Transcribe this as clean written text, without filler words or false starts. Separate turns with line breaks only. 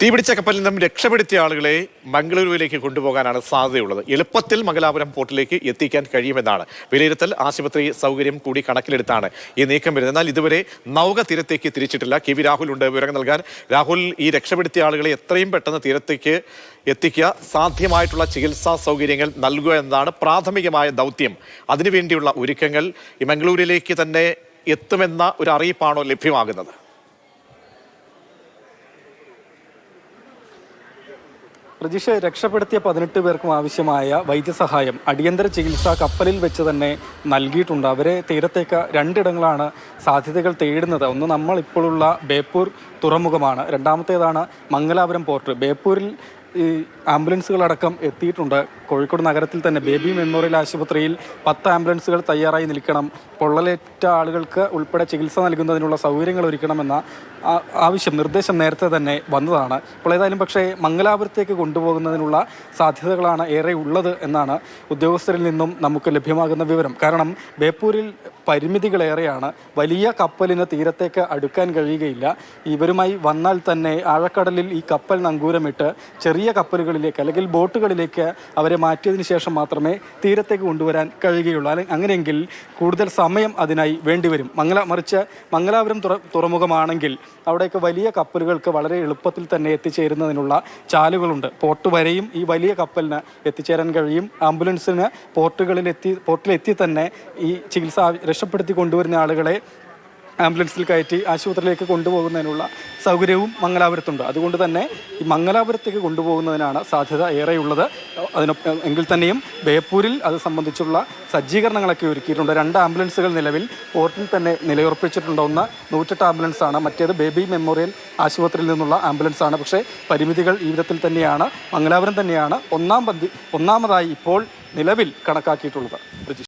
തീപിടിച്ച കപ്പലിൽ നിന്നും രക്ഷപ്പെടുത്തിയ ആളുകളെ മംഗളൂരുവിലേക്ക് കൊണ്ടുപോകാനാണ് സാധ്യതയുള്ളത്. എളുപ്പത്തിൽ മംഗലാപുരം പോർട്ടിലേക്ക് എത്തിക്കാൻ കഴിയുമെന്നാണ് വിലയിരുത്തൽ. ആശുപത്രി സൗകര്യം കൂടി കണക്കിലെടുത്താണ് ഈ നീക്കം വരുന്നത്. എന്നാൽ ഇതുവരെ നൗക തീരത്തേക്ക് തിരിച്ചിട്ടില്ല. KV രാഹുൽ ഉണ്ട് വിവരങ്ങൾ നൽകാൻ. രാഹുൽ, ഈ രക്ഷപ്പെടുത്തിയ ആളുകളെ എത്രയും പെട്ടെന്ന് തീരത്തേക്ക് എത്തിക്കുക, സാധ്യമായിട്ടുള്ള ചികിത്സാ സൗകര്യങ്ങൾ നൽകുക എന്നതാണ് പ്രാഥമികമായ ദൗത്യം. അതിനുവേണ്ടിയുള്ള ഒരുക്കങ്ങൾ ഈ മംഗളൂരിലേക്ക് തന്നെ എത്തുമെന്ന ഒരു അറിയിപ്പാണോ ലഭ്യമാകുന്നത്?
പ്രജിഷ്, രക്ഷപ്പെടുത്തിയ 18 പേർക്കും ആവശ്യമായ വൈദ്യസഹായം അടിയന്തര ചികിത്സ കപ്പലിൽ വെച്ച് തന്നെ നൽകിയിട്ടുണ്ട്. അവരെ തീരത്തേക്ക് രണ്ടിടങ്ങളാണ് സാധ്യതകൾ തേടുന്നത്. ഒന്ന് നമ്മൾ ഇപ്പോഴുള്ള ബേപ്പൂർ തുറമുഖമാണ്, രണ്ടാമത്തേതാണ് മംഗലാപുരം പോർട്ട്. ബേപ്പൂരിൽ ഈ ആംബുലൻസുകളടക്കം എത്തിയിട്ടുണ്ട്. കോഴിക്കോട് നഗരത്തിൽ തന്നെ ബേബി മെമ്മോറിയൽ ആശുപത്രിയിൽ 10 ആംബുലൻസുകൾ തയ്യാറായി നിൽക്കണം. പൊള്ളലേറ്റ ആളുകൾക്ക് ഉൾപ്പെടെ ചികിത്സ നൽകുന്നതിനുള്ള സൗകര്യങ്ങൾ ഒരുക്കണമെന്ന നിർദ്ദേശം നേരത്തെ തന്നെ വന്നതാണ്. ഇപ്പോൾ ഏതായാലും പക്ഷേ മംഗലാപുരത്തേക്ക് കൊണ്ടുപോകുന്നതിനുള്ള സാധ്യതകളാണ് ഏറെ ഉള്ളത് എന്നാണ് ഉദ്യോഗസ്ഥരിൽ നിന്നും നമുക്ക് ലഭ്യമാകുന്ന വിവരം. കാരണം ബേപ്പൂരിൽ പരിമിതികളേറെയാണ്. വലിയ കപ്പലിന് തീരത്തേക്ക് അടുക്കാൻ കഴിയുകയില്ല. ഇവരുമായി വന്നാൽ തന്നെ ആഴക്കടലിൽ ഈ കപ്പൽ നങ്കൂരമിട്ട് ചെറിയ കപ്പലുകളിലേക്ക് അല്ലെങ്കിൽ ബോട്ടുകളിലേക്ക് അവരെ മാറ്റിയതിനു ശേഷം മാത്രമേ തീരത്തേക്ക് കൊണ്ടുവരാൻ കഴിയുകയുള്ളൂ. അങ്ങനെയെങ്കിൽ കൂടുതൽ സമയം അതിനായി വേണ്ടിവരും. മറിച്ച് മംഗലാപുരം തുറമുഖമാണെങ്കിൽ അവിടേക്ക് വലിയ കപ്പലുകൾക്ക് വളരെ എളുപ്പത്തിൽ തന്നെ എത്തിച്ചേരുന്നതിനുള്ള ചാലുകളുണ്ട്. പോർട്ട് വരെയും ഈ വലിയ കപ്പലിന് എത്തിച്ചേരാൻ കഴിയും. ആംബുലൻസിന് പോർട്ടിലെത്തി തന്നെ ഈ ചികിത്സ രക്ഷപ്പെടുത്തി കൊണ്ടുവരുന്ന ആളുകളെ ആംബുലൻസിൽ കയറ്റി ആശുപത്രിയിലേക്ക് കൊണ്ടുപോകുന്നതിനുള്ള സൗകര്യവും മംഗലാപുരത്തുണ്ട്. അതുകൊണ്ട് തന്നെ ഈ മംഗലാപുരത്തേക്ക് കൊണ്ടുപോകുന്നതിനാണ് സാധ്യത ഏറെയുള്ളത്. എങ്കിൽ തന്നെയും ബേപ്പൂരിൽ അത് സംബന്ധിച്ചുള്ള സജ്ജീകരണങ്ങളൊക്കെ ഒരുക്കിയിട്ടുണ്ട്. 2 ആംബുലൻസുകൾ നിലവിൽ പോർട്ടിൽ തന്നെ നിലയുറപ്പിച്ചിട്ടുണ്ട്. ഒന്ന് 108 ആംബുലൻസാണ്, മറ്റേത് ബേബി മെമ്മോറിയൽ ആശുപത്രിയിൽ നിന്നുള്ള ആംബുലൻസാണ്. പക്ഷേ പരിമിതികൾ ഈ വിധത്തിൽ തന്നെയാണ്. മംഗലാപുരം തന്നെയാണ് ഒന്നാമതായി ഇപ്പോൾ നിലവിൽ കണക്കാക്കിയിട്ടുള്ളത്.